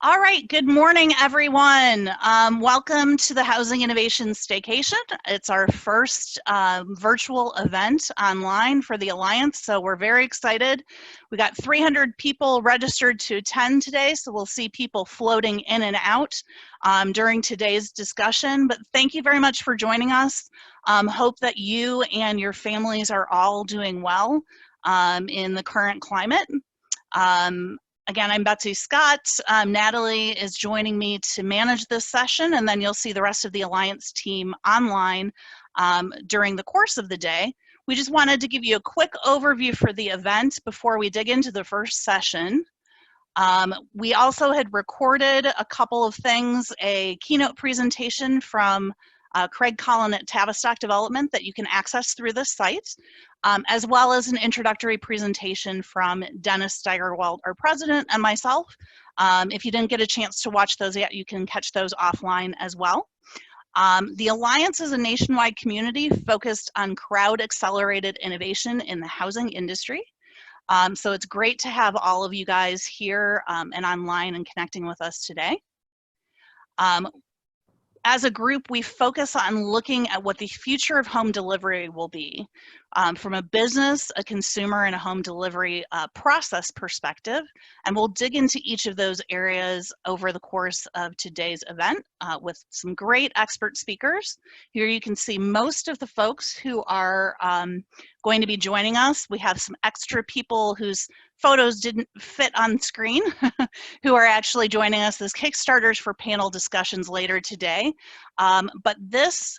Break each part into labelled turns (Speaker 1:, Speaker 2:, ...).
Speaker 1: All right, good morning, everyone. Welcome to the Housing Innovation Staycation. It's our first virtual event online for the Alliance, so we're very excited. We got 300 people registered to attend today, so we'll see people floating in and out during today's discussion. But thank you very much for joining us. Hope that you and your families are all doing well in the current climate. Again, I'm Betsy Scott. Natalie is joining me to manage this session, and then you'll see the rest of the Alliance team online during the course of the day. We just wanted to give you a quick overview for the event before we dig into the first session. We also had recorded a couple of things, a keynote presentation from Craig Collin at Tavistock Development that you can access through this site, as well as an introductory presentation from Dennis Steigerwald, our president, and myself. If you didn't get a chance to watch those yet, you can catch those offline as well. The Alliance is a nationwide community focused on crowd-accelerated innovation in the housing industry. So it's great to have all of you guys here and online and connecting with us today. As a group, we focus on looking at what the future of home delivery will be from a business, a consumer, and a home delivery process perspective. And we'll dig into each of those areas over the course of today's event with some great expert speakers. Here you can see most of the folks who are going to be joining us. We have some extra people whose photos didn't fit on screen who are actually joining us as Kickstarters for panel discussions later today. But this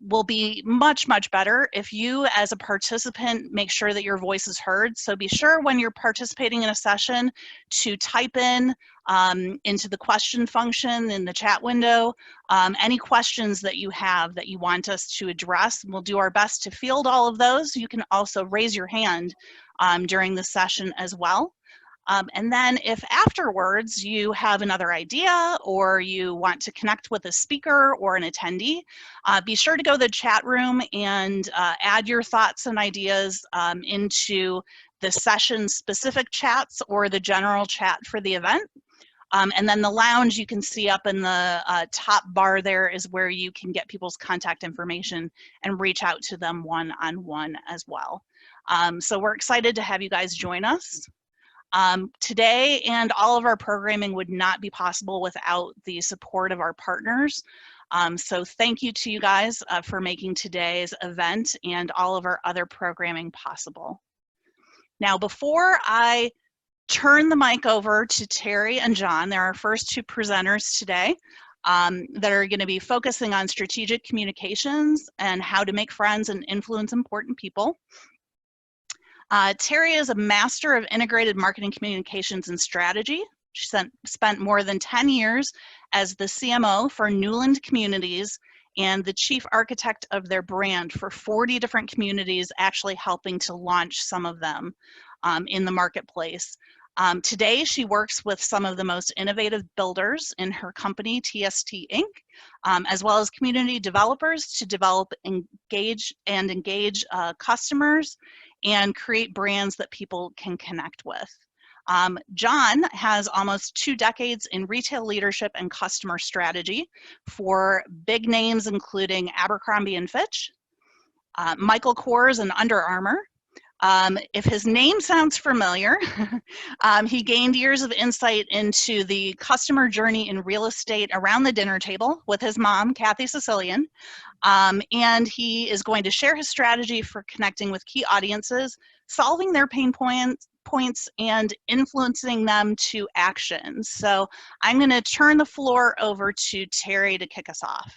Speaker 1: will be much, much better if you as a participant make sure that your voice is heard. So be sure when you're participating in a session to type in into the question function in the chat window any questions that you have that you want us to address. We'll do our best to field all of those. You can also raise your hand during the session as well. And then if afterwards you have another idea or you want to connect with a speaker or an attendee, be sure to go to the chat room and add your thoughts and ideas into the session specific chats or the general chat for the event. And then the lounge you can see up in the top bar there is where you can get people's contact information and reach out to them one-on-one as well. So we're excited to have you guys join us. Today and all of our programming would not be possible without the support of our partners. So thank you to you guys for making today's event and all of our other programming possible. Now, before I turn the mic over to Teri and John, they're our first two presenters today that are going to be focusing on strategic communications and how to make friends and influence important people. Teri is a master of integrated marketing communications and strategy. She spent more than 10 years as the CMO for Newland Communities and the chief architect of their brand for 40 different communities, actually helping to launch some of them in the marketplace. Today, she works with some of the most innovative builders in her company, TST Inc., as well as community developers to develop, engage customers and create brands that people can connect with. John has almost 2 decades in retail leadership and customer strategy for big names including Abercrombie & Fitch, Michael Kors, and Under Armour. If his name sounds familiar, he gained years of insight into the customer journey in real estate around the dinner table with his mom, Kathy Sicilian, and he is going to share his strategy for connecting with key audiences, solving their pain points, and influencing them to action. So I'm going to turn the floor over to Teri to kick us off.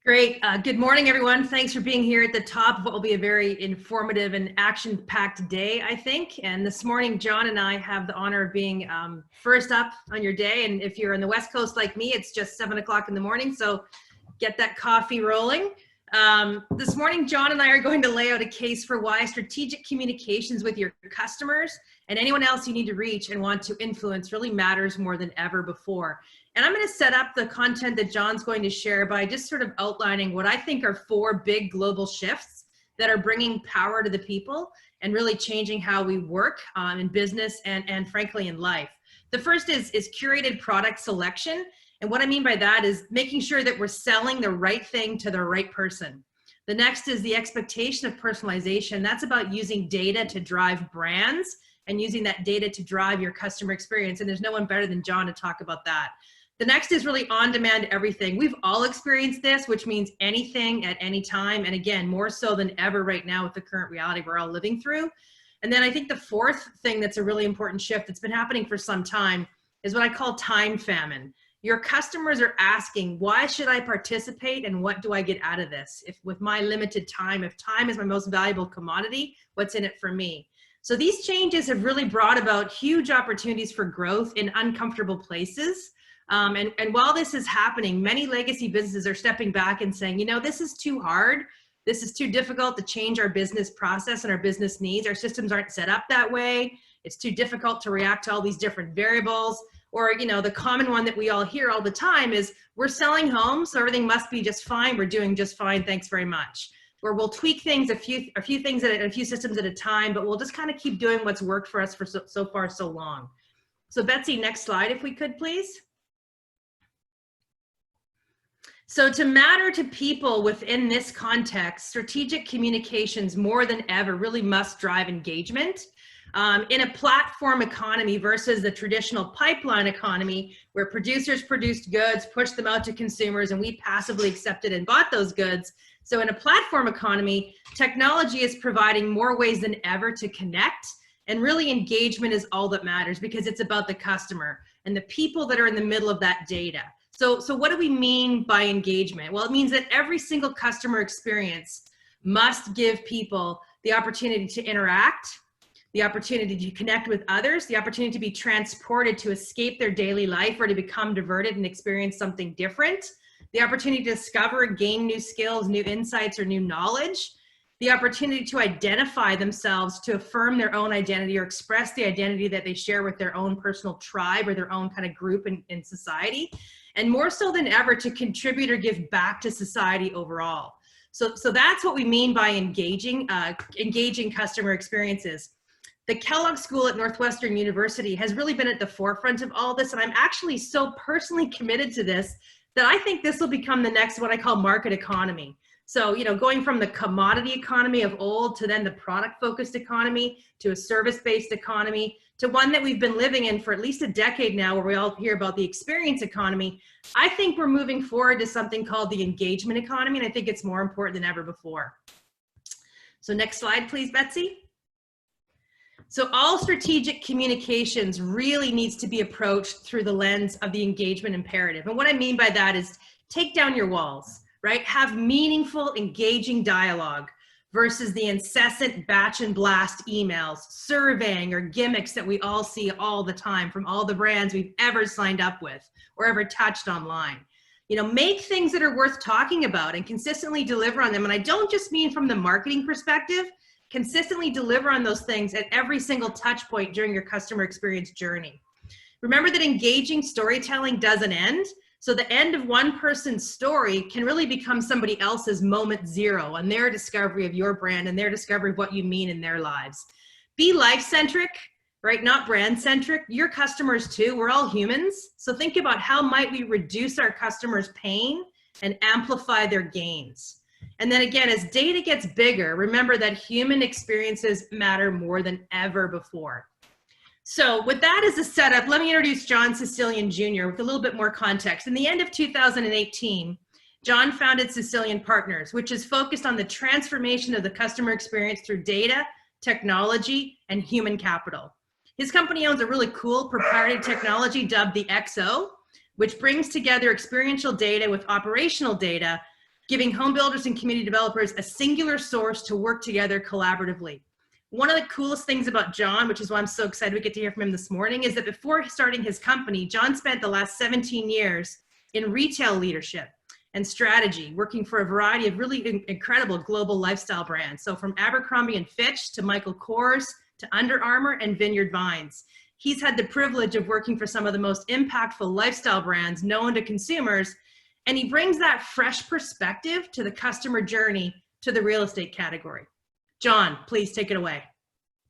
Speaker 2: Great. Good morning, everyone. Thanks for being here at the top of what will be a very informative and action-packed day, I think. And this morning, John and I have the honor of being first up on your day. And if you're on the West Coast like me, it's just 7 o'clock in the morning. So get that coffee rolling. This morning, John and I are going to lay out a case for why strategic communications with your customers and anyone else you need to reach and want to influence really matters more than ever before. And I'm going to set up the content that John's going to share by just sort of outlining what I think are 4 big global shifts that are bringing power to the people and really changing how we work in business and frankly in life. The first is curated product selection. And what I mean by that is making sure that we're selling the right thing to the right person. The next is the expectation of personalization. That's about using data to drive brands and using that data to drive your customer experience. And there's no one better than John to talk about that. The next is really on-demand everything. We've all experienced this, which means anything at any time. And again, more so than ever right now with the current reality we're all living through. And then I think the fourth thing that's a really important shift that's been happening for some time is what I call time famine. Your customers are asking, why should I participate and what do I get out of this? If with my limited time, if time is my most valuable commodity, what's in it for me? So these changes have really brought about huge opportunities for growth in uncomfortable places. And while this is happening, many legacy businesses are stepping back and saying, you know, this is too hard. This is too difficult to change our business process and our business needs. Our systems aren't set up that way. It's too difficult to react to all these different variables. Or, you know, the common one that we all hear all the time is we're selling homes, so everything must be just fine. We're doing just fine. Thanks very much. Or we'll tweak things, a few things at a few systems at a time, but we'll just kind of keep doing what's worked for us for so far so long. So Betsy, next slide, if we could, please. So to matter to people within this context, strategic communications more than ever really must drive engagement. In a platform economy versus the traditional pipeline economy where producers produced goods, pushed them out to consumers, and we passively accepted and bought those goods. So in a platform economy, technology is providing more ways than ever to connect, and really engagement is all that matters because it's about the customer and the people that are in the middle of that data. So what do we mean by engagement? Well, it means that every single customer experience must give people the opportunity to interact, the opportunity to connect with others, the opportunity to be transported to escape their daily life or to become diverted and experience something different, the opportunity to discover and gain new skills, new insights, or new knowledge, the opportunity to identify themselves, to affirm their own identity or express the identity that they share with their own personal tribe or their own kind of group in society, and more so than ever to contribute or give back to society overall. So that's what we mean by engaging customer experiences. The Kellogg School at Northwestern University has really been at the forefront of all this, and I'm actually so personally committed to this that I think this will become the next what I call market economy. So, you know, going from the commodity economy of old to then the product-focused economy to a service-based economy to one that we've been living in for at least a decade now where we all hear about the experience economy. I think we're moving forward to something called the engagement economy, and I think it's more important than ever before. So next slide, please, Betsy. So all strategic communications really needs to be approached through the lens of the engagement imperative. And what I mean by that is take down your walls, right? Have meaningful, engaging dialogue versus the incessant batch and blast emails, surveying, or gimmicks that we all see all the time from all the brands we've ever signed up with or ever touched online. You know, make things that are worth talking about and consistently deliver on them. And I don't just mean from the marketing perspective, consistently deliver on those things at every single touch point during your customer experience journey. Remember that engaging storytelling doesn't end. So the end of one person's story can really become somebody else's moment zero on their discovery of your brand and their discovery of what you mean in their lives. Be life-centric, right? Not brand-centric. Your customers too, we're all humans. So think about how might we reduce our customers' pain and amplify their gains. And then again, as data gets bigger, remember that human experiences matter more than ever before. So with that as a setup, let me introduce John Sicilian Jr. with a little bit more context. In the end of 2018, John founded Sicilian Partners, which is focused on the transformation of the customer experience through data, technology, and human capital. His company owns a really cool proprietary technology dubbed the XO, which brings together experiential data with operational data, giving home builders and community developers a singular source to work together collaboratively. One of the coolest things about John, which is why I'm so excited we get to hear from him this morning, is that before starting his company, John spent the last 17 years in retail leadership and strategy, working for a variety of really incredible global lifestyle brands. So from Abercrombie & Fitch to Michael Kors to Under Armour and Vineyard Vines. He's had the privilege of working for some of the most impactful lifestyle brands known to consumers, and he brings that fresh perspective to the customer journey to the real estate category. John, please take it away.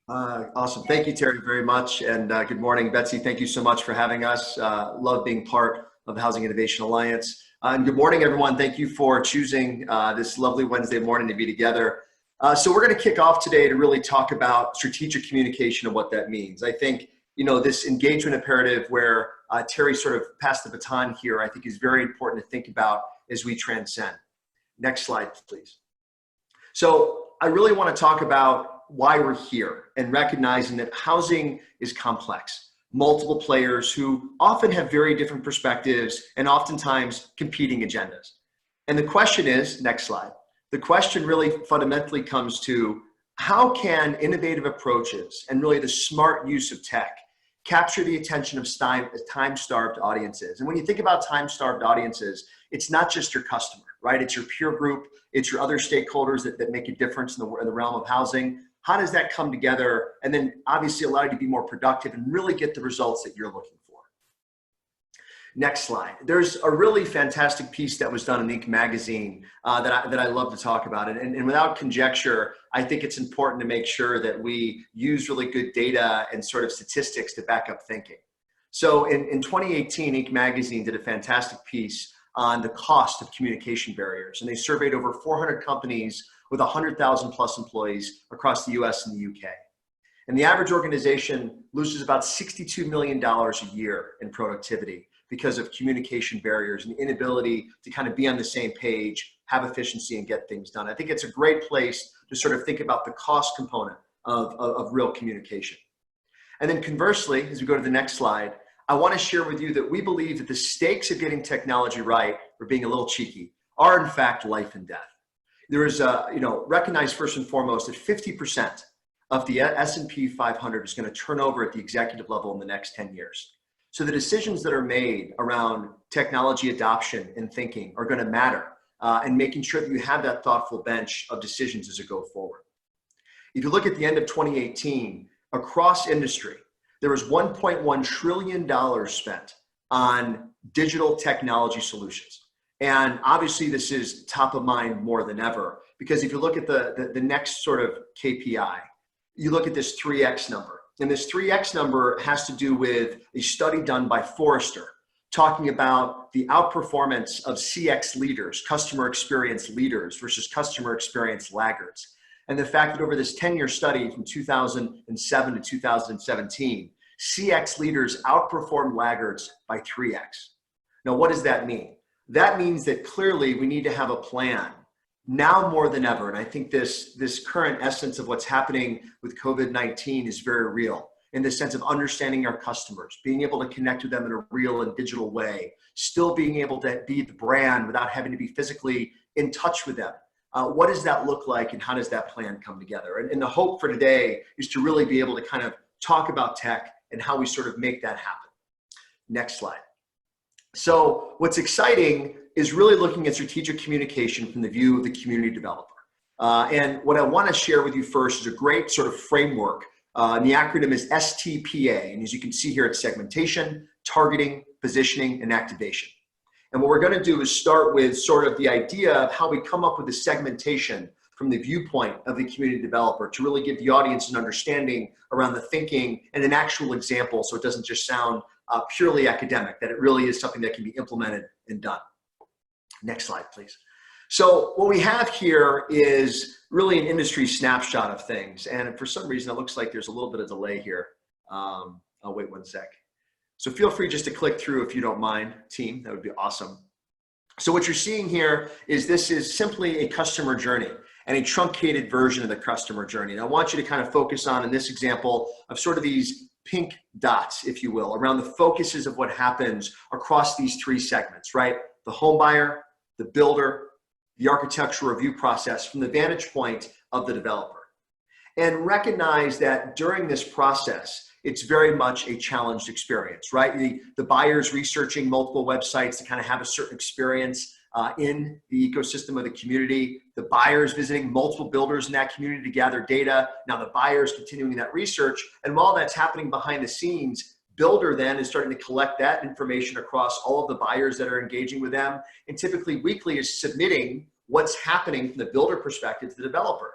Speaker 3: Awesome. Thank you, Terry, very much. And good morning, Betsy. Thank you so much for having us. Love being part of the Housing Innovation Alliance. And good morning, everyone. Thank you for choosing this lovely Wednesday morning to be together. So we're going to kick off today to really talk about strategic communication and what that means. I think, this engagement imperative where Terry sort of passed the baton here, I think is very important to think about as we transcend. Next slide, please. So I really want to talk about why we're here and recognizing that housing is complex, multiple players who often have very different perspectives and oftentimes competing agendas. And the question is, next slide, the question really fundamentally comes to how can innovative approaches and really the smart use of tech capture the attention of time-starved audiences? And when you think about time-starved audiences, it's not just your customer, right? It's your peer group, it's your other stakeholders that make a difference in the realm of housing. How does that come together and then obviously allow you to be more productive and really get the results that you're looking for? Next slide. There's a really fantastic piece that was done in Inc. magazine that I love to talk about. And without conjecture, I think it's important to make sure that we use really good data and sort of statistics to back up thinking. So in 2018, Inc. magazine did a fantastic piece on the cost of communication barriers. And they surveyed over 400 companies with 100,000 plus employees across the US and the UK. And the average organization loses about $62 million a year in productivity because of communication barriers and the inability to kind of be on the same page, have efficiency, and get things done. I think it's a great place to sort of think about the cost component of real communication. And then conversely, as we go to the next slide, I want to share with you that we believe that the stakes of getting technology right, or being a little cheeky, are in fact life and death. There is, recognize first and foremost that 50% of the S&P 500 is going to turn over at the executive level in the next 10 years. So the decisions that are made around technology adoption and thinking are going to matter, and making sure that you have that thoughtful bench of decisions as you go forward. If you look at the end of 2018, across industry, there was $1.1 trillion spent on digital technology solutions. And obviously this is top of mind more than ever, because if you look at the next sort of KPI, you look at this 3X number. And this 3X number has to do with a study done by Forrester, talking about the outperformance of CX leaders, customer experience leaders versus customer experience laggards. And the fact that over this 10-year study from 2007 to 2017, CX leaders outperformed laggards by 3X. Now, what does that mean? That means that clearly we need to have a plan now more than ever. And I think this current essence of what's happening with COVID-19 is very real in the sense of understanding our customers, being able to connect with them in a real and digital way, still being able to be the brand without having to be physically in touch with them. What does that look like and how does that plan come together? And the hope for today is to really be able to kind of talk about tech and how we sort of make that happen. Next slide. So what's exciting is really looking at strategic communication from the view of the community developer. And what I want to share with you first is a great sort of framework. And the acronym is STPA. And as you can see here, it's segmentation, targeting, positioning, and activation. And what we're going to do is start with sort of the idea of how we come up with the segmentation from the viewpoint of the community developer to really give the audience an understanding around the thinking and an actual example, so it doesn't just sound purely academic, that it really is something that can be implemented and done. Next slide, please. So what we have here is really an industry snapshot of things. And for some reason, it looks like there's a little bit of delay here. I'll wait one sec. So feel free just to click through if you don't mind, team. That would be awesome. So what you're seeing here is this is simply a customer journey and a truncated version of the customer journey. And I want you to kind of focus on, in this example, of sort of these pink dots, if you will, around the focuses of what happens across these three segments, right? The home buyer, the builder, the architectural review process from the vantage point of the developer. And recognize that during this process, it's very much a challenged experience, right? The buyer's researching multiple websites to kind of have a certain experience in the ecosystem of the community. The buyer's visiting multiple builders in that community to gather data. Now the buyer's continuing that research. And while that's happening behind the scenes, builder then is starting to collect that information across all of the buyers that are engaging with them. And typically weekly is submitting what's happening from the builder perspective to the developer.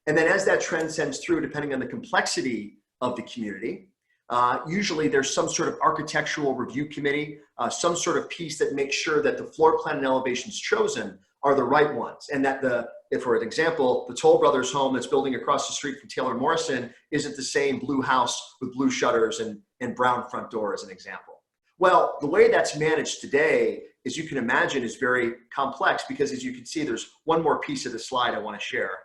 Speaker 3: And then as that transcends through, depending on the complexity of the community, usually there's some sort of architectural review committee, some sort of piece that makes sure that the floor plan and elevations chosen are the right ones. And that if for an example, the Toll Brothers home that's building across the street from Taylor Morrison isn't the same blue house with blue shutters and brown front door as an example. Well, the way that's managed today, as you can imagine, is very complex because as you can see, there's one more piece of the slide I want to share.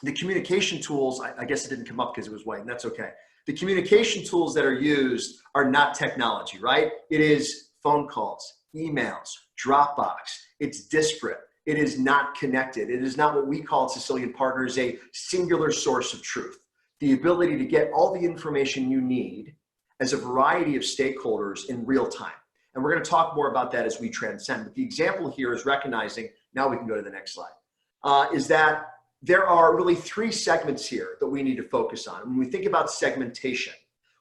Speaker 3: The communication tools, I guess it didn't come up because it was white, and that's okay. The communication tools that are used are not technology, right? It is phone calls, emails, Dropbox. It's disparate. It is not connected. It is not what we call at Sicilian Partners a singular source of truth. The ability to get all the information you need as a variety of stakeholders in real time. And we're going to talk more about that as we transcend. But the example here is recognizing, now we can go to the next slide, is that there are really three segments here that we need to focus on. When we think about segmentation,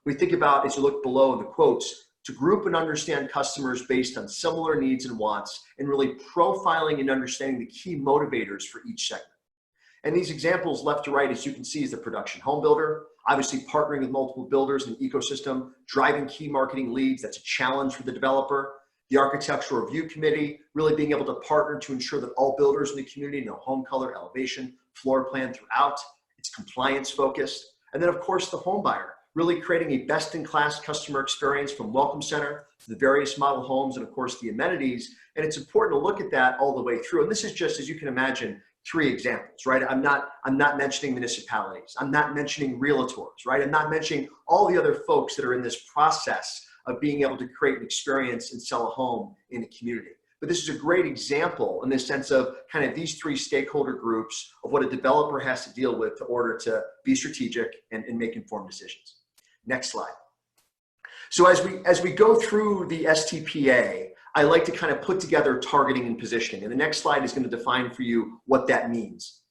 Speaker 3: we think about, as you look below in the quotes, to group and understand customers based on similar needs and wants, and really profiling and understanding the key motivators for each segment. And these examples left to right, as you can see, is the production home builder, obviously partnering with multiple builders in the ecosystem, driving key marketing leads, that's a challenge for the developer. The architectural review committee, really being able to partner to ensure that all builders in the community know home color, elevation, floor plan throughout. It's compliance focused. And then of course the home buyer, really creating a best-in-class customer experience from welcome center to the various model homes and of course the amenities. And it's important to look at that all the way through. And this is just, as you can imagine, three examples, right? I'm not mentioning municipalities. I'm not mentioning realtors, right? I'm not mentioning all the other folks that are in this process of being able to create an experience and sell a home in a community. But this is a great example in the sense of kind of these three stakeholder groups of what a developer has to deal with in order to be strategic and make informed decisions. Next slide. So as we go through the STPA, I like to kind of put together targeting and positioning. And the next slide is going to define for you what that means.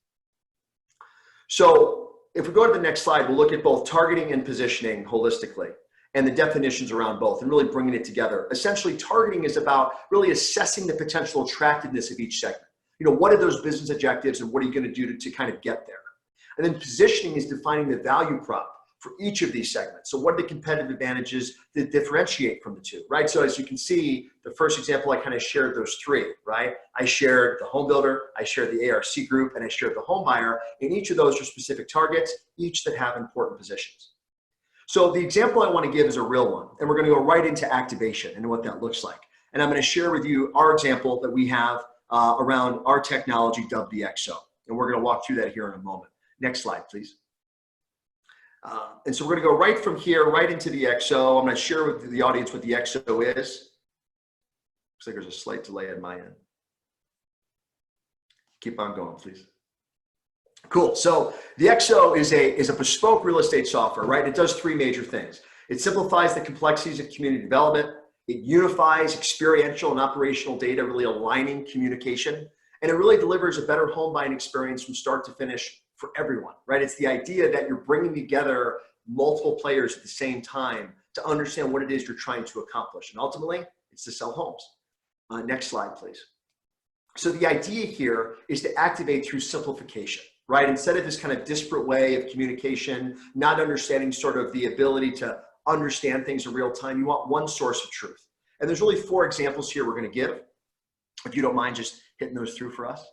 Speaker 3: So if we go to the next slide, we'll look at both targeting and positioning holistically and the definitions around both and really bringing it together. Essentially, targeting is about really assessing the potential attractiveness of each segment. You know, what are those business objectives and what are you going to do to kind of get there? And then positioning is defining the value prop for each of these segments. So what are the competitive advantages that differentiate from the two, right? So as you can see, the first example, I kind of shared those three, right? I shared the home builder, I shared the ARC group, and I shared the home buyer. And each of those are specific targets, each that have important positions. So the example I want to give is a real one, and we're going to go right into activation and what that looks like. And I'm going to share with you our example that we have around our technology dubbed the XO. And we're going to walk through that here in a moment. Next slide, please. And so we're going to go right from here, right into the XO. I'm going to share with the audience what the XO is. Looks like there's a slight delay on my end. Keep on going, please. Cool. So the XO is a bespoke real estate software, right? It does three major things. It simplifies the complexities of community development. It unifies experiential and operational data, really aligning communication. And it really delivers a better home buying experience from start to finish for everyone, right? It's the idea that you're bringing together multiple players at the same time to understand what it is you're trying to accomplish. And ultimately, it's to sell homes. Next slide, please. So the idea here is to activate through simplification, right? Instead of this kind of disparate way of communication, not understanding sort of the ability to understand things in real time, you want one source of truth. And there's really four examples here we're going to give. If you don't mind just hitting those through for us.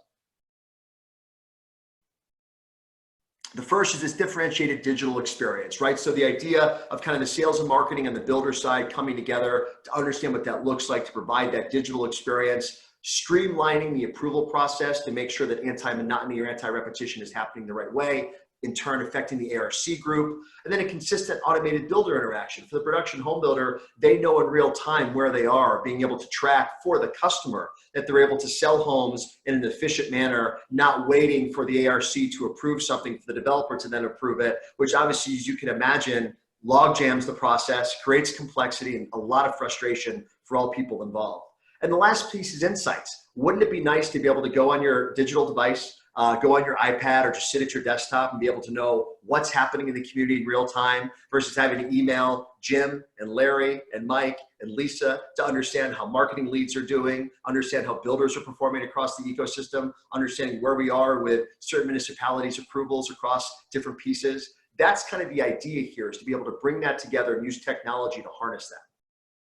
Speaker 3: The first is this differentiated digital experience, right? So the idea of kind of the sales and marketing on the builder side coming together to understand what that looks like to provide that digital experience, streamlining the approval process to make sure that anti-monotony or anti-repetition is happening the right way, in turn affecting the ARC group, and then a consistent automated builder interaction. For the production home builder, they know in real time where they are, being able to track for the customer that they're able to sell homes in an efficient manner, not waiting for the ARC to approve something for the developer to then approve it, which obviously, as you can imagine, log jams the process, creates complexity and a lot of frustration for all people involved. And the last piece is insights. Wouldn't it be nice to be able to go on your digital device, go on your iPad or just sit at your desktop and be able to know what's happening in the community in real time versus having to email Jim and Larry and Mike and Lisa to understand how marketing leads are doing, understand how builders are performing across the ecosystem, understanding where we are with certain municipalities' approvals across different pieces. That's kind of the idea here, is to be able to bring that together and use technology to harness that.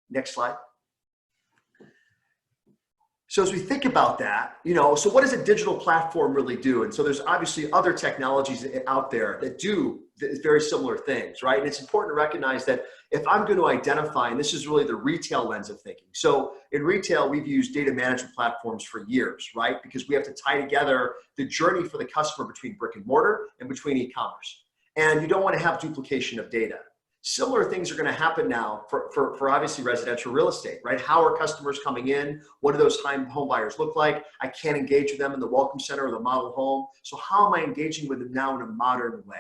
Speaker 3: Next slide. So as we think about that, so what does a digital platform really do? And so there's obviously other technologies out there that do very similar things, right? And it's important to recognize that if I'm going to identify, and this is really the retail lens of thinking. So in retail, we've used data management platforms for years, right? Because we have to tie together the journey for the customer between brick and mortar and between e-commerce. And you don't want to have duplication of data. Similar things are going to happen now for obviously residential real estate, right? How are customers coming in? What do those home buyers look like? I can't engage with them in the welcome center or the model home. So how am I engaging with them now in a modern way?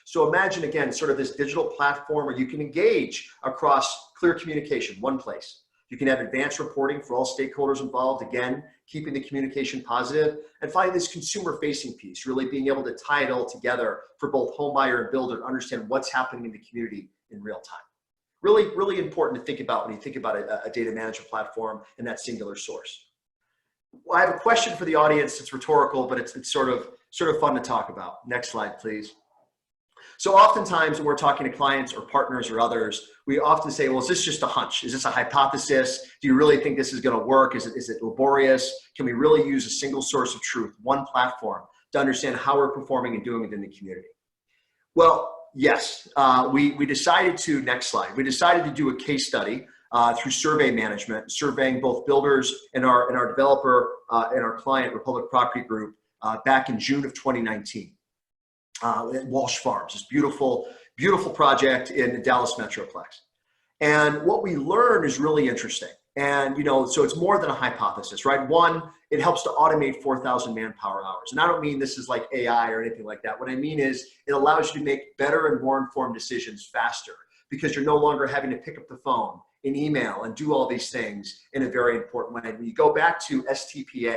Speaker 3: So imagine, again, sort of this digital platform where you can engage across clear communication, one place. You can have advanced reporting for all stakeholders involved, again, keeping the communication positive, and finally this consumer-facing piece, really being able to tie it all together for both home buyer and builder to understand what's happening in the community in real time. Really, really important to think about when you think about a data management platform and that singular source. Well, I have a question for the audience. It's rhetorical, but it's sort of fun to talk about. Next slide, please. So oftentimes when we're talking to clients or partners or others, we often say, well, is this just a hunch? Is this a hypothesis? Do you really think this is going to work? Is it laborious? Can we really use a single source of truth, one platform, to understand how we're performing and doing within the community? Well, yes, we decided to, next slide, we decided to do a case study through survey management, surveying both builders and our developer and our client, Republic Property Group, back in June of 2019. At Walsh Farms, this beautiful, beautiful project in the Dallas Metroplex. And what we learned is really interesting. And, so it's more than a hypothesis, right? One, it helps to automate 4,000 manpower hours. And I don't mean this is like AI or anything like that. What I mean is it allows you to make better and more informed decisions faster because you're no longer having to pick up the phone and email and do all these things in a very important way. When you go back to STPA,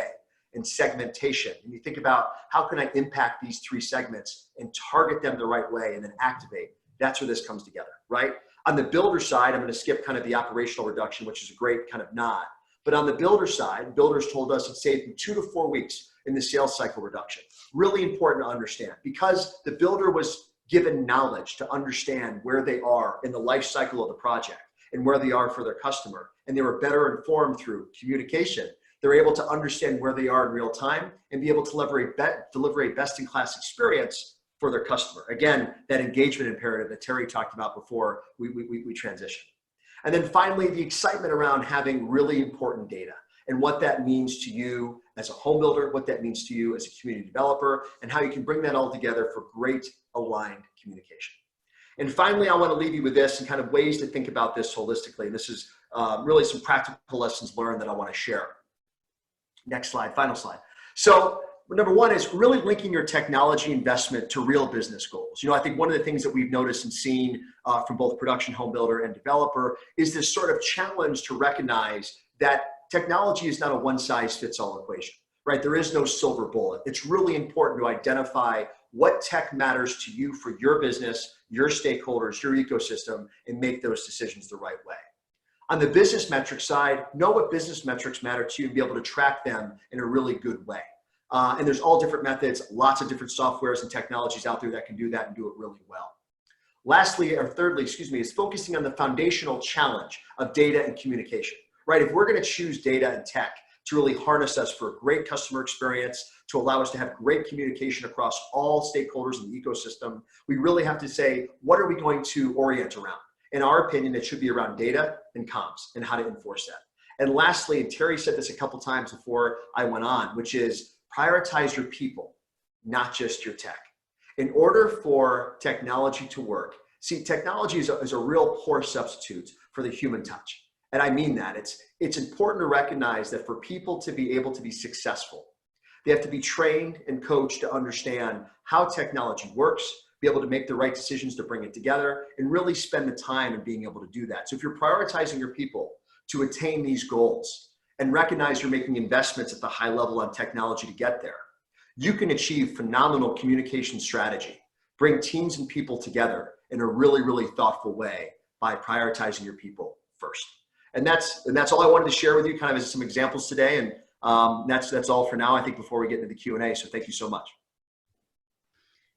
Speaker 3: and segmentation, and you think about how can I impact these three segments and target them the right way and then activate, that's where this comes together, right? On the builder side, I'm going to skip kind of the operational reduction, which is a great kind of nod. But on the builder side, builders told us it saved them 2 to 4 weeks in the sales cycle reduction. Really important to understand because the builder was given knowledge to understand where they are in the life cycle of the project and where they are for their customer. And they were better informed through communication. They're able to understand where they are in real time and be able to deliver a best-in-class experience for their customer. Again, that engagement imperative that Teri talked about before we transitioned. And then finally, the excitement around having really important data and what that means to you as a home builder, what that means to you as a community developer, and how you can bring that all together for great aligned communication. And finally, I want to leave you with this and kind of ways to think about this holistically. And this is really some practical lessons learned that I want to share. Next slide, final slide. So number one is really linking your technology investment to real business goals. I think one of the things that we've noticed and seen from both production home builder and developer is this sort of challenge to recognize that technology is not a one-size-fits-all equation, right? There is no silver bullet. It's really important to identify what tech matters to you for your business, your stakeholders, your ecosystem, and make those decisions the right way. On the business metrics side, know what business metrics matter to you and be able to track them in a really good way. And there's all different methods, lots of different softwares and technologies out there that can do that and do it really well. Lastly, or thirdly, is focusing on the foundational challenge of data and communication, right? If we're going to choose data and tech to really harness us for a great customer experience, to allow us to have great communication across all stakeholders in the ecosystem, we really have to say, what are we going to orient around? In our opinion, it should be around data and comms and how to enforce that. And lastly, and Teri said this a couple times before I went on, which is prioritize your people, not just your tech. In order for technology to work, see, technology is a real poor substitute for the human touch. And I mean that. It's important to recognize that for people to be able to be successful, they have to be trained and coached to understand how technology works, be able to make the right decisions to bring it together, and really spend the time in being able to do that. So if you're prioritizing your people to attain these goals and recognize you're making investments at the high level on technology to get there, you can achieve phenomenal communication strategy, bring teams and people together in a really, really thoughtful way by prioritizing your people first. And that's all I wanted to share with you, kind of as some examples today. And that's all for now, I think, before we get into the Q&A. So thank you so much.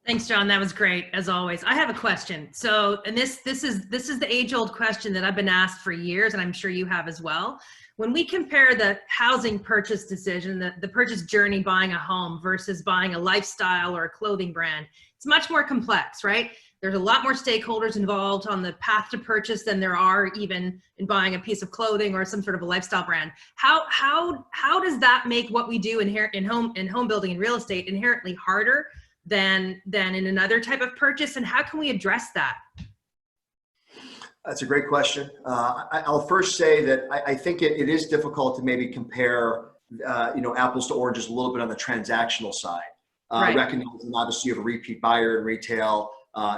Speaker 2: Thanks, John. That was great, as always. I have a question. So, and this is the age-old question that I've been asked for years, and I'm sure you have as well. When we compare the housing purchase decision, the purchase journey, buying a home versus buying a lifestyle or a clothing brand, it's much more complex, right? There's a lot more stakeholders involved on the path to purchase than there are even in buying a piece of clothing or some sort of a lifestyle brand. How does that make what we do in home building and real estate inherently harder than in another type of purchase, and how can we address that?
Speaker 3: That's a great question. I'll first say that I think it is difficult to maybe compare, apples to oranges a little bit on the transactional side.
Speaker 2: Right.
Speaker 3: Recognizing obviously you have a repeat buyer in retail,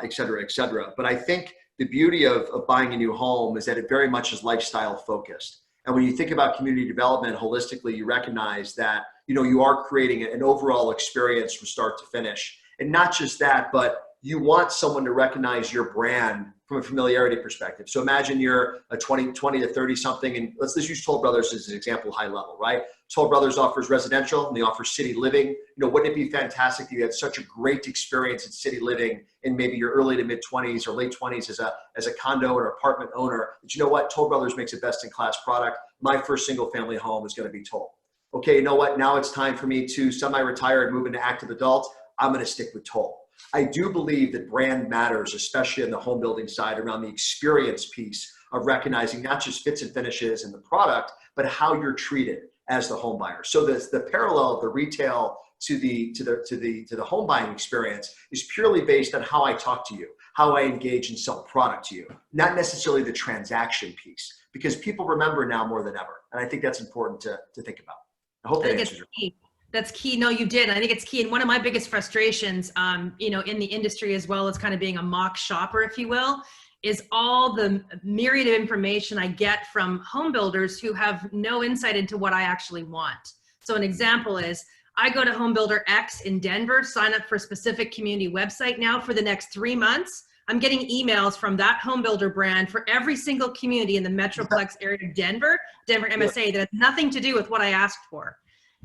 Speaker 3: et cetera, et cetera. But I think the beauty of buying a new home is that it very much is lifestyle focused. And when you think about community development holistically, you recognize that, you are creating an overall experience from start to finish. And not just that, but you want someone to recognize your brand from a familiarity perspective. So imagine you're a 20 to 30 something, and let's use Toll Brothers as an example, high level, right? Toll Brothers offers residential and they offer city living. Wouldn't it be fantastic if you had such a great experience in city living in maybe your early to mid 20s or late 20s as a condo or apartment owner? But you know what? Toll Brothers makes a best in class product. My first single family home is going to be Toll. Okay, you know what? Now it's time for me to semi-retire and move into active adult. I'm going to stick with Toll. I do believe that brand matters, especially in the home building side, around the experience piece of recognizing not just fits and finishes in the product, but how you're treated as the home buyer. So the parallel of the retail to the home buying experience is purely based on how I talk to you, how I engage and sell product to you, not necessarily the transaction piece, because people remember now more than ever. And I think that's important to think about. I hope that answers your question.
Speaker 2: That's key. No, you did. I think it's key. And one of my biggest frustrations, in the industry, as well as kind of being a mock shopper, if you will, is all the myriad of information I get from home builders who have no insight into what I actually want. So an example is, I go to home builder X in Denver, sign up for a specific community website now for the next 3 months. I'm getting emails from that home builder brand for every single community in the Metroplex area of Denver MSA that has nothing to do with what I asked for.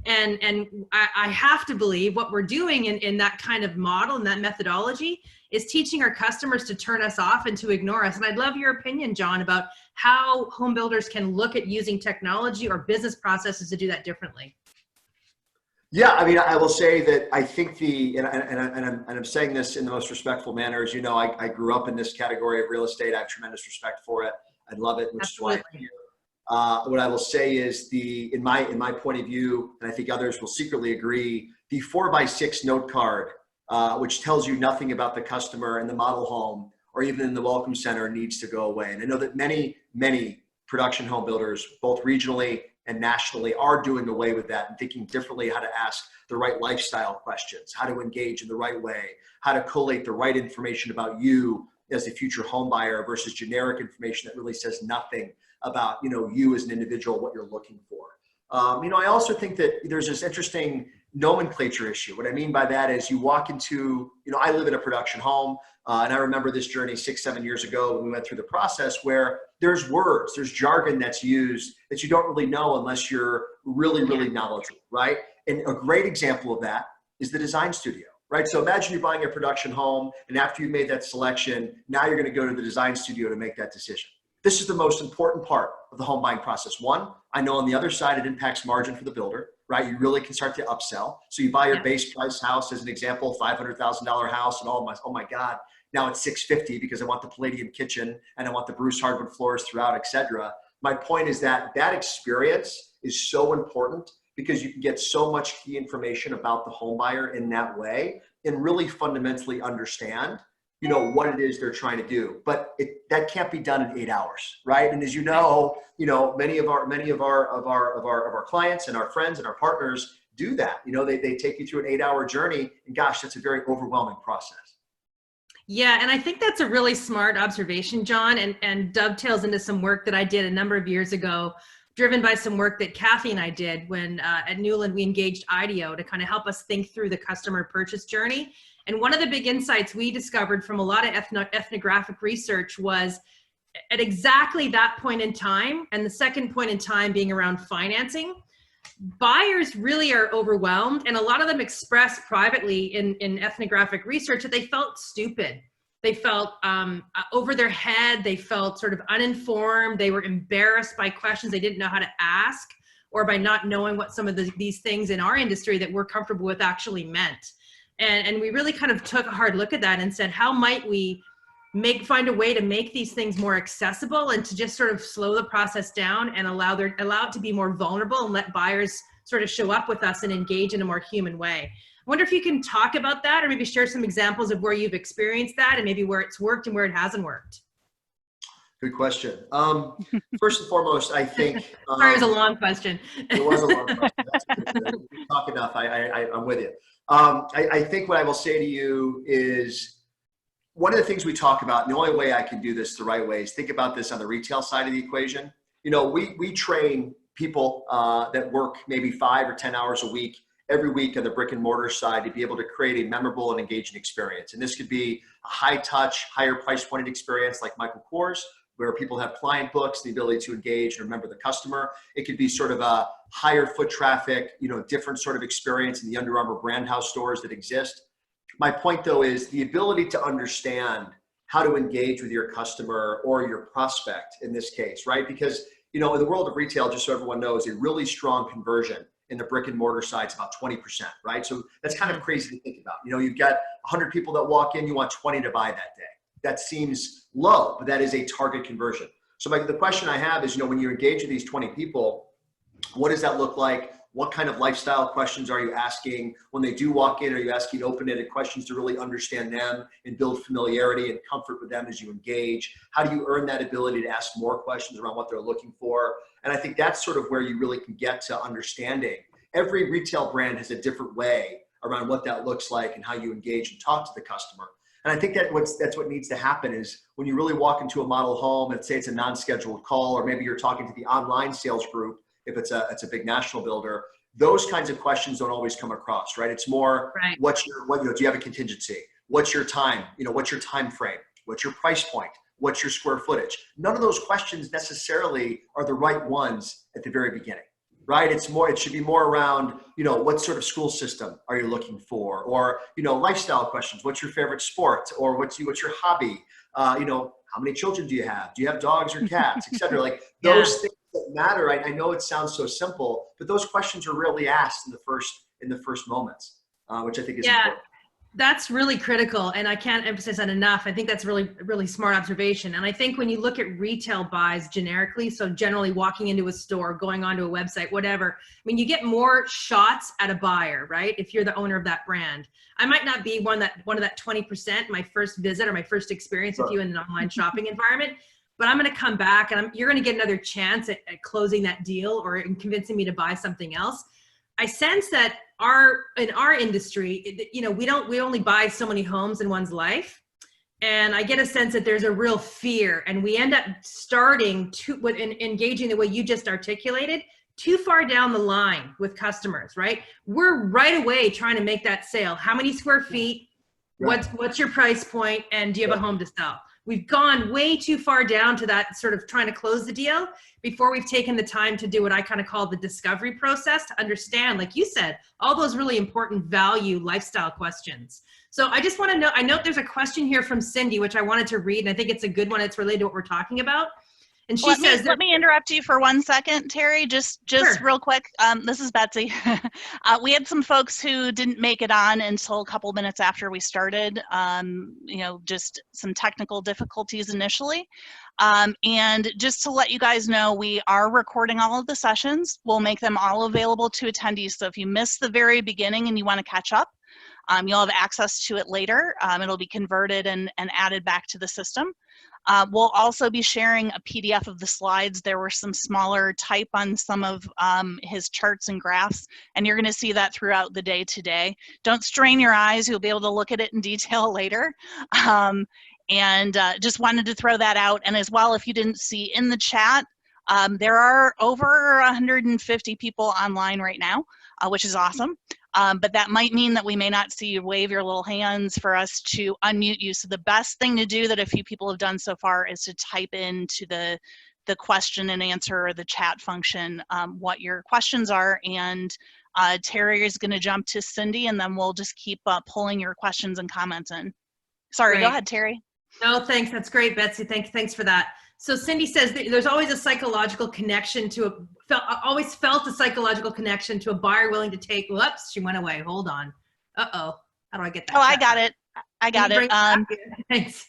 Speaker 2: And I have to believe what we're doing in that kind of model and that methodology is teaching our customers to turn us off and to ignore us. And I'd love your opinion, John, about how home builders can look at using technology or business processes to do that differently.
Speaker 3: Yeah, I mean, I will say that I think and I'm saying this in the most respectful manner. As you know, I grew up in this category of real estate. I have tremendous respect for it. I love it, which
Speaker 2: Absolutely.
Speaker 3: is why I'm here. What I will say is in my point of view, and I think others will secretly agree, the 4x6 note card, which tells you nothing about the customer and the model home, or even in the welcome center, needs to go away. And I know that many production home builders, both regionally and nationally, are doing away with that and thinking differently how to ask the right lifestyle questions, how to engage in the right way, how to collate the right information about you as a future home buyer versus generic information that really says nothing about you as an individual, what you're looking for. I also think that there's this interesting nomenclature issue. What I mean by that is you walk into, I live in a production home, and I remember this journey 6-7 years ago when we went through the process where there's words, there's jargon that's used that you don't really know unless you're really knowledgeable, right? And a great example of that is the design studio. Right. So imagine you're buying a production home, and after you've made that selection, now you're going to go to the design studio to make that decision. This is the most important part of the home buying process. One, I know on the other side, it impacts margin for the builder, right? You really can start to upsell. So you buy your base price house, as an example, $500,000 house, and oh my God, now it's $650 because I want the Palladium kitchen and I want the Bruce hardwood floors throughout, et cetera. My point is that experience is so important because you can get so much key information about the home buyer in that way and really fundamentally understand, what it is they're trying to do. But that can't be done in 8 hours, right? And as many of our clients and our friends and our partners do that. They take you through an 8-hour journey, and gosh, that's a very overwhelming process.
Speaker 2: Yeah, and I think that's a really smart observation, John, and dovetails into some work that I did a number of years ago driven by some work that Kathy and I did when at Newland we engaged IDEO to kind of help us think through the customer purchase journey. And one of the big insights we discovered from a lot of ethnographic research was at exactly that point in time, and the second point in time being around financing, buyers really are overwhelmed, and a lot of them expressed privately in ethnographic research that they felt stupid. They felt over their head. They felt sort of uninformed. They were embarrassed by questions they didn't know how to ask, or by not knowing what some of these things in our industry that we're comfortable with actually meant. And we really kind of took a hard look at that and said, how might we find a way to make these things more accessible and to just sort of slow the process down and allow it to be more vulnerable and let buyers sort of show up with us and engage in a more human way. I wonder if you can talk about that, or maybe share some examples of where you've experienced that and maybe where it's worked and where it hasn't worked. Good
Speaker 3: question. First and foremost, I think...
Speaker 2: Sorry, it was a long question.
Speaker 3: It was a long question. That's good. We talk enough. I'm with you. I think what I will say to you is, one of the things we talk about, and the only way I can do this the right way, is think about this on the retail side of the equation. You know, we train people that work maybe 5 or 10 hours a week, every week on the brick and mortar side, to be able to create a memorable and engaging experience. And this could be a high touch, higher price pointed experience like Michael Kors, where people have client books, the ability to engage and remember the customer. It could be sort of a higher foot traffic, you know, different sort of experience in the Under Armour brand house stores that exist. My point though is the ability to understand how to engage with your customer or your prospect in this case, right? Because, you know, in the world of retail, just so everyone knows, a really strong conversion in the brick and mortar side is about 20%, right? So that's kind of crazy to think about. You know, you've got 100 people that walk in, you want 20 to buy that day. That seems low, but that is a target conversion. So the question I have is, you know, when you engage with these 20 people, what does that look like? What kind of lifestyle questions are you asking? When they do walk in, are you asking open-ended questions to really understand them and build familiarity and comfort with them as you engage? How do you earn that ability to ask more questions around what they're looking for? And I think that's sort of where you really can get to understanding. Every retail brand has a different way around what that looks like and how you engage and talk to the customer. And I think that's what needs to happen is when you really walk into a model home and say it's a non-scheduled call, or maybe you're talking to the online sales group, if it's a big national builder, those kinds of questions don't always come across, right? It's more,
Speaker 2: right.
Speaker 3: Do you have a contingency? What's your time? You know, what's your time frame? What's your price point? What's your square footage? None of those questions necessarily are the right ones at the very beginning, right? It should be more around, you know, what sort of school system are you looking for? Or, you know, lifestyle questions. What's your favorite sport? Or what's your hobby? You know, how many children do you have? Do you have dogs or cats, et cetera? Like those things that matter. I know it sounds so simple, but those questions are rarely asked in the first moments, which I think is important.
Speaker 2: That's really critical, and I can't emphasize that enough. I think that's really, really smart observation. And I think when you look at retail buys generically, so generally walking into a store, going onto a website, whatever, I mean, you get more shots at a buyer, right? If you're the owner of that brand. I might not be one of that 20%, my first visit or my first experience with you in an online shopping environment, but I'm going to come back and you're going to get another chance at closing that deal or in convincing me to buy something else. I sense that in our industry, you know, we only buy so many homes in one's life. And I get a sense that there's a real fear, and we end up starting engaging the way you just articulated too far down the line with customers, right? We're right away trying to make that sale. How many square feet? Right. What's your price point? And do you have a home to sell? We've gone way too far down to that sort of trying to close the deal before we've taken the time to do what I kind of call the discovery process to understand, like you said, all those really important value lifestyle questions. So I just want to know, I know there's a question here from Cindy, which I wanted to read, and I think it's a good one. It's related to what we're talking about. And she says,
Speaker 1: let me interrupt you for 1 second, Teri, just
Speaker 2: Sure.
Speaker 1: real quick. This is Betsy. We had some folks who didn't make it on until a couple minutes after we started, you know, just some technical difficulties initially. And just to let you guys know, we are recording all of the sessions. We'll make them all available to attendees. So if you missed the very beginning and you want to catch up, you'll have access to it later. It'll be converted and added back to the system. We'll also be sharing a PDF of the slides. There were some smaller type on some of his charts and graphs, and you're going to see that throughout the day today. Don't strain your eyes. You'll be able to look at it in detail later. And just wanted to throw that out. And as well, if you didn't see in the chat, There are over 150 people online right now, which is awesome. But that might mean that we may not see you wave your little hands for us to unmute you. So the best thing to do that a few people have done so far is to type into the question and answer or the chat function what your questions are. And Teri is going to jump to Cindy, and then we'll just keep pulling your questions and comments in. Sorry, Go ahead, Teri.
Speaker 2: No, thanks. That's great, Betsy. Thanks for that. So Cindy says that there's always a psychological connection to always felt a psychological connection to a buyer willing to take. Whoops, she went away. Hold on. Uh-oh. How do I get that?
Speaker 1: Oh, I got it. I got it.
Speaker 2: Thanks.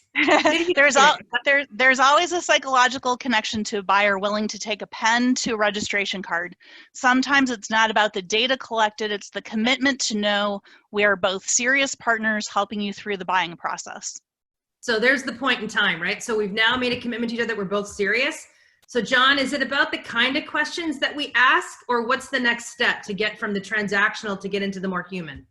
Speaker 1: There's always a psychological connection to a buyer willing to take a pen to a registration card. Sometimes it's not about the data collected, it's the commitment to know we are both serious partners helping you through the buying process.
Speaker 2: So there's the point in time, right? So we've now made a commitment to each other that we're both serious. So John, is it about the kind of questions that we ask, or what's the next step to get from the transactional to get into the more human?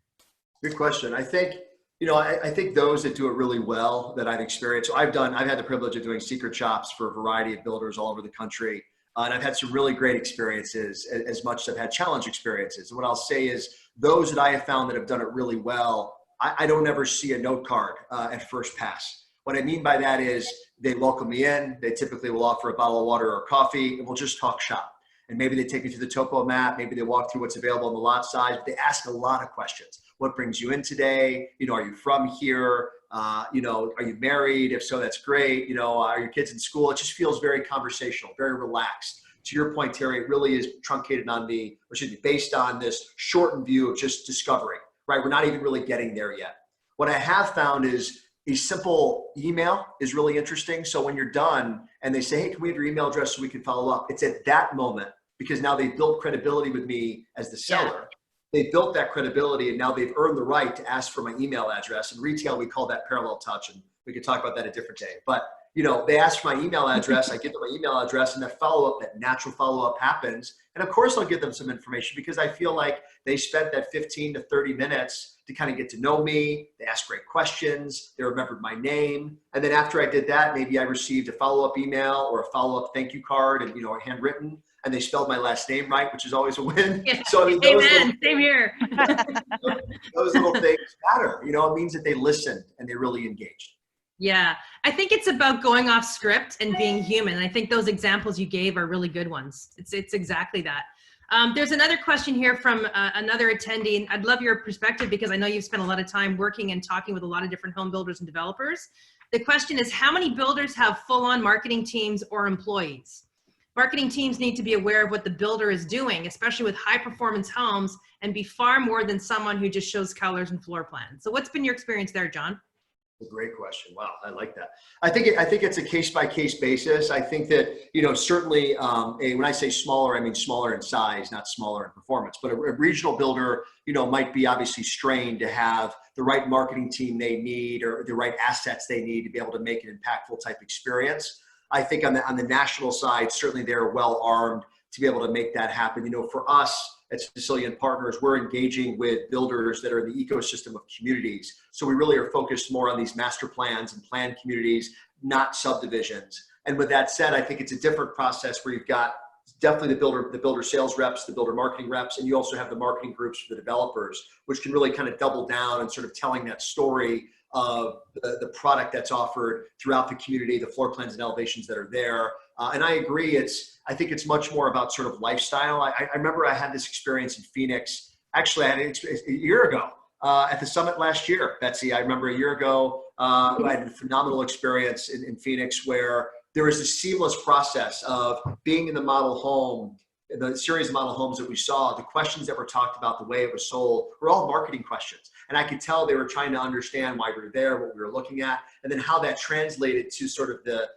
Speaker 3: Good question. I think, I think those that do it really well that I've experienced, so I've had the privilege of doing secret shops for a variety of builders all over the country. And I've had some really great experiences, as much as I've had challenge experiences. And what I'll say is those that I have found that have done it really well, I don't ever see a note card at first pass. What I mean by that is they welcome me in. They typically will offer a bottle of water or coffee, and we'll just talk shop. And maybe they take me to the topo map. Maybe they walk through what's available on the lot size. But they ask a lot of questions. What brings you in today? Are you from here? Are you married? If so, that's great. Are your kids in school? It just feels very conversational, very relaxed. To your point, Teri, it really is truncated based on this shortened view of just discovery, right? We're not even really getting there yet. What I have found is a simple email is really interesting. So when you're done and they say, hey, can we have your email address so we can follow up? It's at that moment, because now they've built credibility with me as the seller. Yeah. They've built that credibility, and now they've earned the right to ask for my email address. In retail, we call that parallel touch, and we could talk about that a different day. But they ask for my email address, I give them my email address, and that follow-up, that natural follow-up happens. And of course, I'll give them some information because I feel like they spent that 15 to 30 minutes to kind of get to know me. They asked great questions. They remembered my name. And then after I did that, maybe I received a follow-up email or a follow-up thank you card and, handwritten, and they spelled my last name right, which is always a win.
Speaker 2: Yeah.
Speaker 3: So, I mean,
Speaker 2: same here.
Speaker 3: those little things matter. It means that they listened and they really engaged.
Speaker 2: Yeah, I think it's about going off script and being human. I think those examples you gave are really good ones. It's exactly that. There's another question here from another attendee, and I'd love your perspective because I know you've spent a lot of time working and talking with a lot of different home builders and developers. The question is, how many builders have full-on marketing teams or employees? Marketing teams need to be aware of what the builder is doing, especially with high-performance homes, and be far more than someone who just shows colors and floor plans. So what's been your experience there, John?
Speaker 3: A great question. Wow, I like that. I think it's a case-by-case basis. I think that, certainly when I say smaller, I mean smaller in size, not smaller in performance. But a regional builder, might be obviously strained to have the right marketing team they need or the right assets they need to be able to make an impactful type experience. I think on the national side, certainly they're well armed to be able to make that happen. For us, at Sicilian Partners, we're engaging with builders that are in the ecosystem of communities. So we really are focused more on these master plans and planned communities, not subdivisions. And with that said, I think it's a different process where you've got definitely the builder sales reps, the builder marketing reps, and you also have the marketing groups for the developers, which can really kind of double down and sort of telling that story of the product that's offered throughout the community, the floor plans and elevations that are there. And I agree, I think it's much more about sort of lifestyle. I remember I had this experience in Phoenix. Actually, I had it a year ago at the summit last year, Betsy. I remember a year ago, I had a phenomenal experience in Phoenix where there was this seamless process of being in the model home, the series of model homes that we saw, the questions that were talked about, the way it was sold, were all marketing questions. And I could tell they were trying to understand why we were there, what we were looking at, and then how that translated to sort of the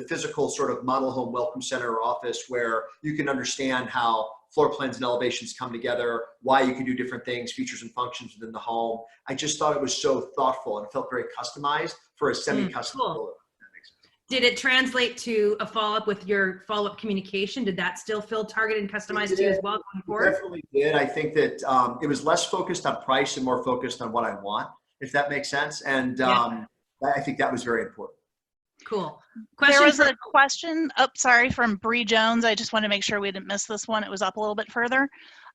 Speaker 3: physical sort of model home welcome center or office where you can understand how floor plans and elevations come together, why you can do different things, features and functions within the home. I just thought it was so thoughtful and it felt very customized for a semi-custom builder.
Speaker 2: Did it translate to a follow-up with your follow-up communication? Did that still feel targeted and customized to you as well going forward?
Speaker 3: It definitely did. I think that it was less focused on price and more focused on what I want, if that makes sense. And I think that was very important.
Speaker 2: Cool.
Speaker 1: There was a question, sorry, from Bree Jones. I just want to make sure we didn't miss this one. It was up a little bit further.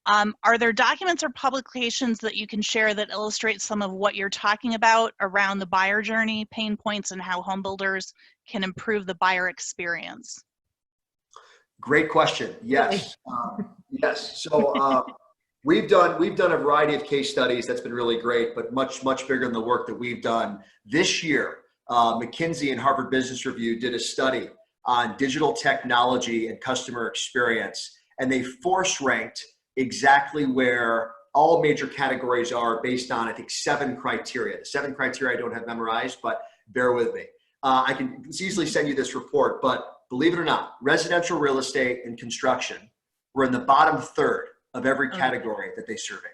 Speaker 1: Are there documents or publications that you can share that illustrate some of what you're talking about around the buyer journey, pain points, and how home builders can improve the buyer experience?
Speaker 3: Great question. Yes. Yes. So we've done a variety of case studies. That's been really great, but much bigger than the work that we've done this year. McKinsey and Harvard Business Review did a study on digital technology and customer experience, and they force ranked exactly where all major categories are based on, I think, 7 criteria. The 7 criteria I don't have memorized, but bear with me. I can easily send you this report, but believe it or not, residential real estate and construction were in the bottom third of every category that they surveyed.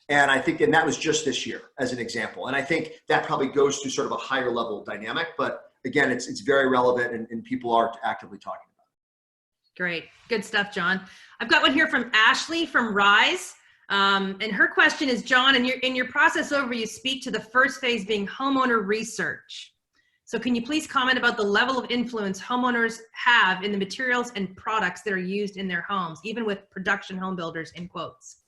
Speaker 3: And I think, and that was just this year as an example. And I think that probably goes to sort of a higher level dynamic, but again, it's very relevant and people are actively talking about it.
Speaker 2: Great. Good stuff, John. I've got one here from Ashley from Rise. And her question is, John, in your process overview, you speak to the first phase being homeowner research. So can you please comment about the level of influence homeowners have in the materials and products that are used in their homes, even with production home builders, in quotes?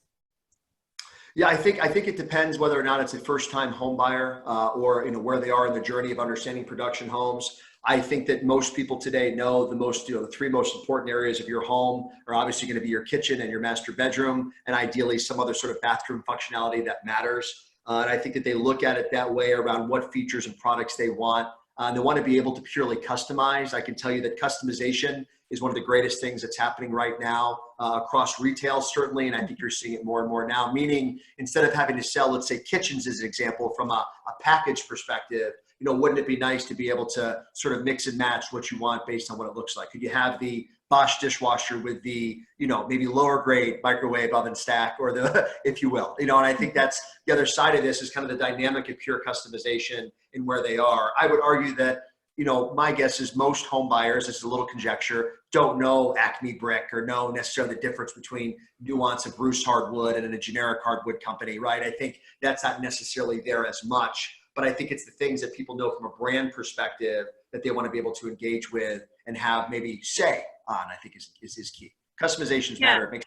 Speaker 3: Yeah, I think it depends whether or not it's a first-time home buyer or where they are in the journey of understanding production homes. I think that most people today know the 3 most important areas of your home are obviously going to be your kitchen and your master bedroom, and ideally some other sort of bathroom functionality that matters. And I think that they look at it that way around what features and products they want. They want to be able to purely customize. I can tell you that customization is one of the greatest things that's happening right now across retail, certainly, and I think you're seeing it more and more now, meaning instead of having to sell, let's say, kitchens as an example from a package perspective, wouldn't it be nice to be able to sort of mix and match what you want based on what it looks like? Could you have the Bosch dishwasher with the, maybe lower grade microwave oven stack, or the, if you will, and I think that's the other side of this is kind of the dynamic of pure customization and where they are. I would argue that, my guess is most home buyers, this is a little conjecture, don't know Acme brick or know necessarily the difference between nuance of Bruce hardwood and a generic hardwood company, right? I think that's not necessarily there as much, but I think it's the things that people know from a brand perspective that they want to be able to engage with and have maybe say on, I think is key. Customizations matter. It makes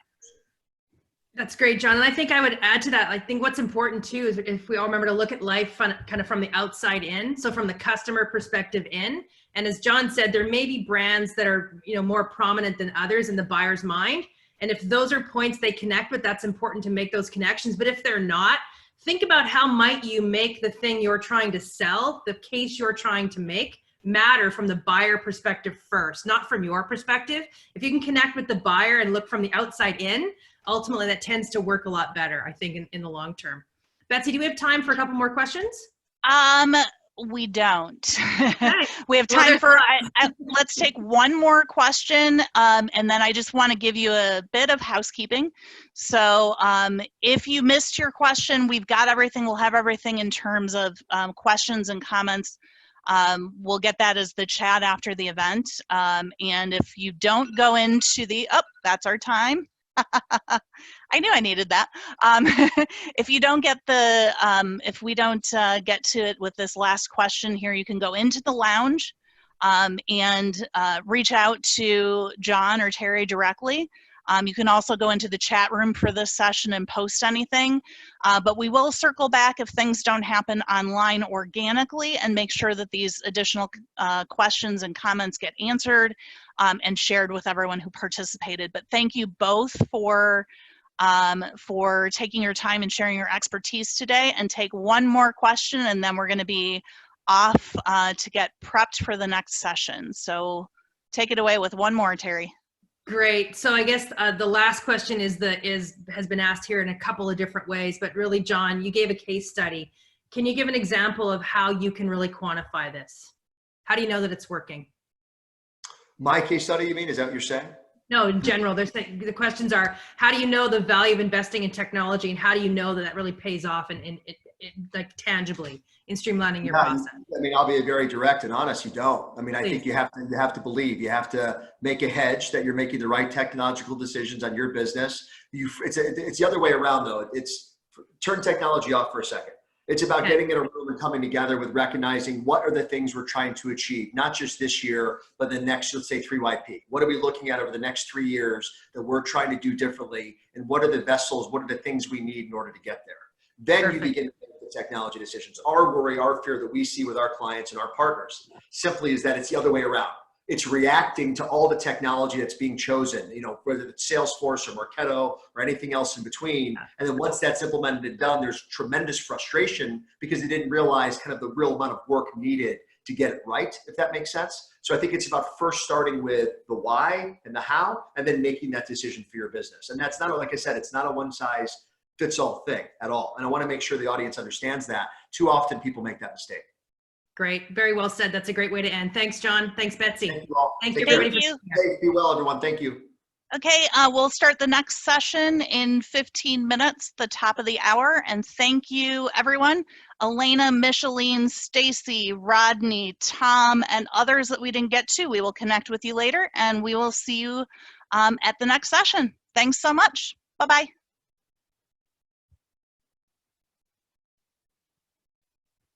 Speaker 2: That's great, John. And I think I would add to that, I think what's important too is if we all remember to look at life kind of from the outside in, so from the customer perspective in. And as John said, there may be brands that are more prominent than others in the buyer's mind. And if those are points they connect with, that's important to make those connections. But if they're not, think about how might you make the thing you're trying to sell, the case you're trying to make, matter from the buyer perspective first, not from your perspective. If you can connect with the buyer and look from the outside in, ultimately that tends to work a lot better, I think, in the long term. Betsy, do we have time for a couple more questions?
Speaker 1: We don't.
Speaker 2: Okay.
Speaker 1: We have time for, let's take one more question, and then I just want to give you a bit of housekeeping. So if you missed your question, we've got everything, we'll have everything in terms of questions and comments. We'll get that as the chat after the event. And if you don't go into the, that's our time. I knew I needed that. If you don't get the, if we don't get to it with this last question here, you can go into the lounge and reach out to John or Teri directly. You can also go into the chat room for this session and post anything, but we will circle back if things don't happen online organically and make sure that these additional questions and comments get answered and shared with everyone who participated. But thank you both for taking your time and sharing your expertise today. And take one more question, and then we're going to be off to get prepped for the next session. So take it away with one more, Teri.
Speaker 2: Great. So I guess the last question has been asked here in a couple of different ways, but really, John, you gave a case study. Can you give an example of how you can really quantify this? How do you know that it's working?
Speaker 3: My case study, you mean? Is that what you're saying?
Speaker 2: No, in general, the questions are, how do you know the value of investing in technology, and how do you know that that really pays off and like tangibly in streamlining your process?
Speaker 3: I mean, I'll be very direct and honest. You don't. I mean, I think you have to believe. You have to make a hedge that you're making the right technological decisions on your business. It's the other way around though. It's turn technology off for a second. It's about
Speaker 2: Okay.
Speaker 3: getting in a room and coming together with recognizing what are the things we're trying to achieve, not just this year, but the next, let's say 3YP. What are we looking at over the next 3 years that we're trying to do differently? And what are the vessels, what are the things we need in order to get there? Then
Speaker 2: Perfect.
Speaker 3: you begin to make the technology decisions. Our worry, our fear that we see with our clients and our partners simply is that it's the other way around. It's reacting to all the technology that's being chosen, you know, whether it's Salesforce or Marketo or anything else in between. And then once that's implemented and done, there's tremendous frustration because they didn't realize kind of the real amount of work needed to get it right, if that makes sense. So I think it's about first starting with the why and the how, and then making that decision for your business. And that's not, like I said, it's not a one size fits all thing at all. And I want to make sure the audience understands that. Too often people make that mistake.
Speaker 2: Great. Very well said. That's a great way to end. Thanks, John. Thanks, Betsy.
Speaker 3: Thank you all.
Speaker 2: Thank you,
Speaker 3: Take care.
Speaker 2: everybody, for
Speaker 1: Thank
Speaker 2: being here.
Speaker 3: Be well, everyone. Thank you.
Speaker 1: Okay, we'll start the next session in 15 minutes, the top of the hour. And thank you, everyone. Elena, Micheline, Stacy, Rodney, Tom, and others that we didn't get to. We will connect with you later, and we will see you at the next session. Thanks so much. Bye-bye.